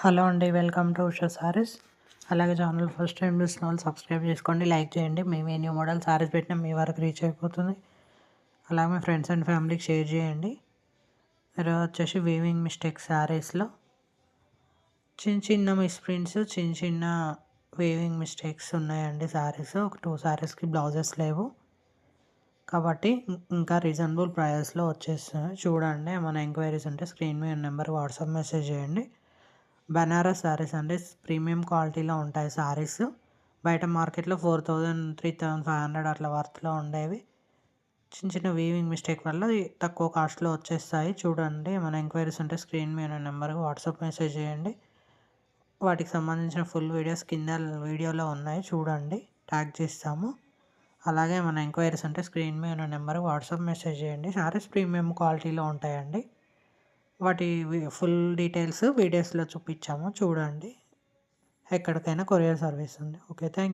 Hello అండి. Welcome to Usha saris. అలాగే channel first time చూసిన వాళ్ళు సబ్స్క్రైబ్ చేసుకోండి, లైక్ చేయండి. మేము ఏ న్యూ మోడల్ సారీస్ పెట్టినా మీ వరకు రీచ్ అయిపోతుంది. అలాగే మీ ఫ్రెండ్స్ అండ్ ఫ్యామిలీకి షేర్ చేయండి. ఈరోజు వచ్చేసి వీవింగ్ మిస్టేక్ సారీస్లో చిన్న చిన్న మిస్ప్రింట్స్, చిన్న చిన్న వీవింగ్ మిస్టేక్స్ ఉన్నాయండి. సారీస్ ఒక 2 సారీస్కి బ్లౌజెస్ లేవు కాబట్టి ఇంకా రీజనబుల్ ప్రైస్లో వచ్చేస్తున్నాయి. చూడండి. ఏమైనా ఎంక్వైరీస్ ఉంటే స్క్రీన్ మీద నెంబర్ వాట్సాప్ మెసేజ్ చేయండి. బనారస్ శారీస్ అండి. ప్రీమియం క్వాలిటీలో ఉంటాయి శారీస్. బయట మార్కెట్లో 4000, 3500 అట్లా వర్త్లో ఉండేవి. చిన్న చిన్న వీవింగ్ మిస్టేక్ వల్ల తక్కువ కాస్ట్లో వచ్చేస్తాయి. చూడండి. ఏమైనా ఎంక్వైరీస్ ఉంటే స్క్రీన్ మీద నెంబర్కి వాట్సాప్ మెసేజ్ చేయండి. వాటికి సంబంధించిన ఫుల్ వీడియోస్ కింద వీడియోలో ఉన్నాయి, చూడండి. ట్యాగ్ చేస్తాము. అలాగే ఏమైనా ఎంక్వైరీస్ ఉంటే స్క్రీన్ మీద నెంబర్కి వాట్సాప్ మెసేజ్ చేయండి. శారీస్ ప్రీమియం క్వాలిటీలో ఉంటాయండి. వాటి ఫుల్ డీటెయిల్స్ వీడియోస్లో చూపించాము, చూడండి. ఎక్కడికైనా కొరియర్ సర్వీస్ ఉంది. Okay, thank you.